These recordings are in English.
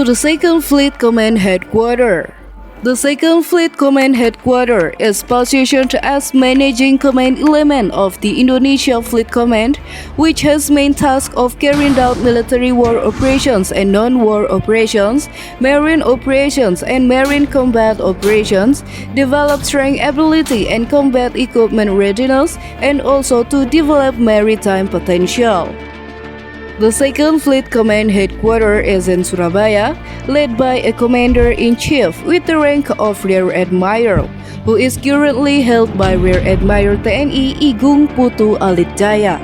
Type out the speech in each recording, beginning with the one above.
to the 2nd Fleet Command Headquarters. The 2nd Fleet Command Headquarters is positioned as managing command element of the Indonesia Fleet Command, which has main task of carrying out military war operations and non-war operations, marine operations and marine combat operations, develop strength ability and combat equipment readiness, and also to develop maritime potential. The 2nd Fleet Command Headquarters is in Surabaya, led by a Commander-in-Chief with the rank of Rear Admiral, who is currently held by Rear Admiral TNI Igung Putu Alitjaya.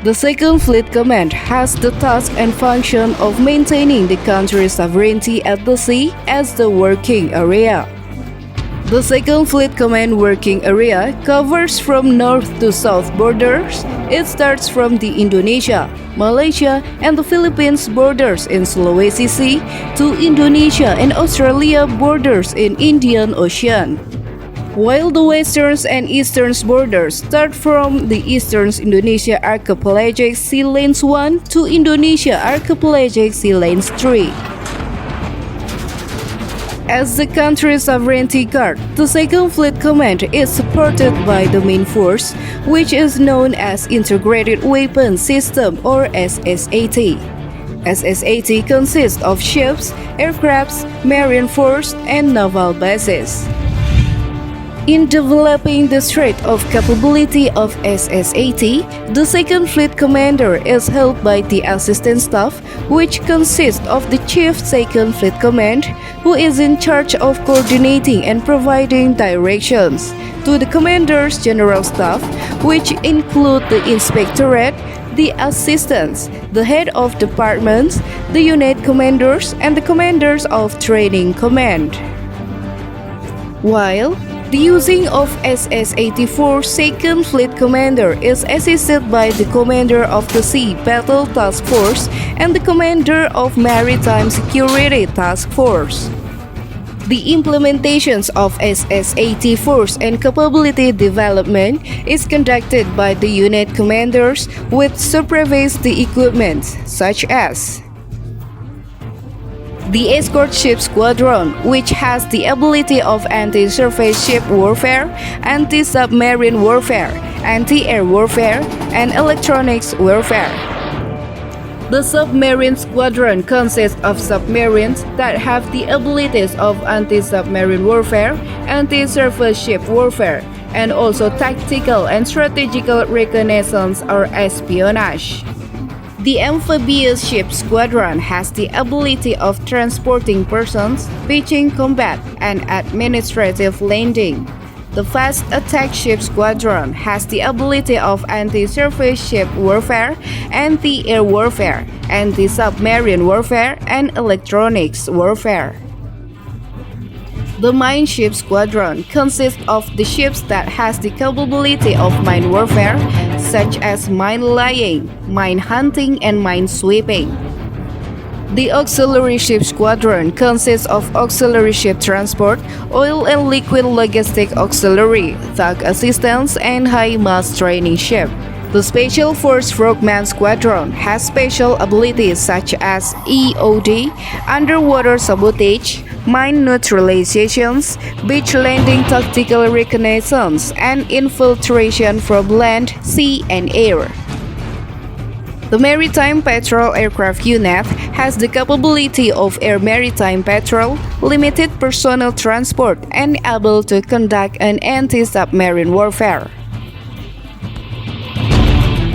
The 2nd Fleet Command has the task and function of maintaining the country's sovereignty at the sea as the working area. The 2nd Fleet Command working area covers from north to south borders. It starts from the Indonesia, Malaysia, and the Philippines borders in Sulawesi Sea to Indonesia and Australia borders in Indian Ocean. While the western and eastern borders start from the eastern Indonesia Archipelagic Sea Lanes 1 to Indonesia Archipelagic Sea Lanes 3. As the country's sovereignty guard, the 2nd Fleet Command is supported by the main force, which is known as Integrated Weapons System or SSAT. SSAT consists of ships, aircrafts, marine force, and naval bases. In developing the strength of capability of SSAT, the 2nd Fleet Commander is held by the Assistant Staff, which consists of the Chief 2nd Fleet Command, who is in charge of coordinating and providing directions to the Commander's General Staff, which include the Inspectorate, the Assistants, the Head of Departments, the Unit Commanders, and the Commanders of Training Command. While the using of SSAT-4 2nd Fleet Commander is assisted by the Commander of the Sea Battle Task Force and the Commander of Maritime Security Task Force. The implementations of SSAT force and capability development is conducted by the unit commanders with supervise the equipment such as the Escort Ship Squadron, which has the ability of anti-surface ship warfare, anti-submarine warfare, anti-air warfare, and electronics warfare. The Submarine Squadron consists of submarines that have the abilities of anti-submarine warfare, anti-surface ship warfare, and also tactical and strategical reconnaissance or espionage. The Amphibious Ship Squadron has the ability of transporting persons, pitching combat, and administrative landing. The Fast Attack Ship Squadron has the ability of anti-surface ship warfare, anti-air warfare, anti-submarine warfare, and electronics warfare. The Mine Ship Squadron consists of the ships that has the capability of mine warfare, such as mine laying, mine hunting, and mine sweeping. The Auxiliary Ship Squadron consists of auxiliary ship transport, oil and liquid logistic auxiliary, THAAD assistance, and high-mast training ship. The Special Force Frogman Squadron has special abilities such as EOD, underwater sabotage, mine neutralizations, beach landing tactical reconnaissance, and infiltration from land, sea, and air. The Maritime Patrol Aircraft Unit has the capability of air maritime patrol, limited personnel transport, and able to conduct an anti-submarine warfare.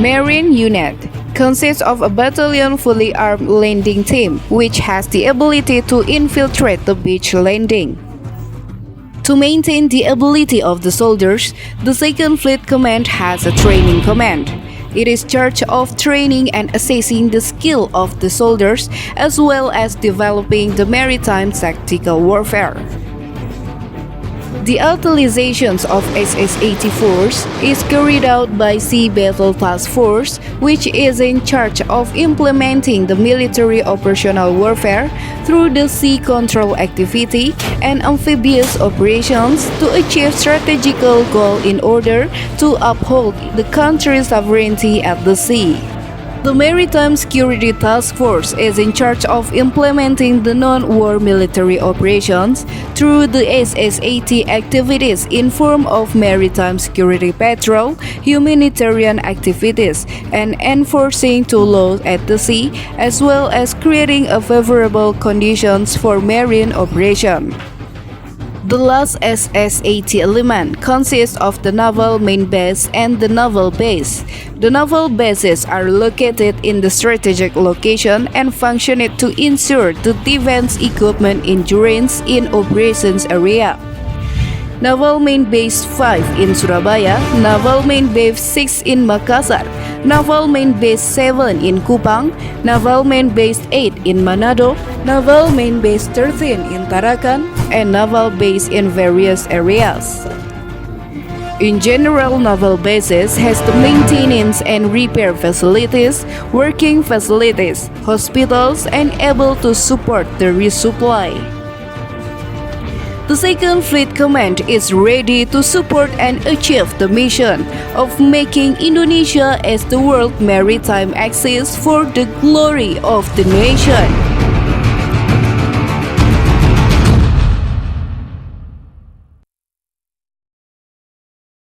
Marine Unit consists of a battalion fully armed landing team, which has the ability to infiltrate the beach landing. To maintain the ability of the soldiers, the 2nd Fleet Command has a training command. It is charged of training and assessing the skill of the soldiers, as well as developing the maritime tactical warfare. The utilizations of SSAT force is carried out by Sea Battle Task Force, which is in charge of implementing the military operational warfare through the sea control activity and amphibious operations to achieve strategical goal in order to uphold the country's sovereignty at the sea. The Maritime Security Task Force is in charge of implementing the non-war military operations through the SSAT activities in form of maritime security patrol, humanitarian activities, and enforcing to laws at the sea, as well as creating a favorable conditions for marine operation. The last SSAT element consists of the naval main base and the naval base. The naval bases are located in the strategic location and function to ensure the defense equipment endurance in operations area. Naval Main Base 5 in Surabaya, Naval Main Base 6 in Makassar, Naval Main Base 7 in Kupang, Naval Main Base 8 in Manado, Naval Main Base 13 in Tarakan, and Naval Base in various areas. In general, naval bases has the maintenance and repair facilities, working facilities, hospitals, and able to support the resupply. The Second Fleet Command is ready to support and achieve the mission of making Indonesia as the world maritime axis for the glory of the nation.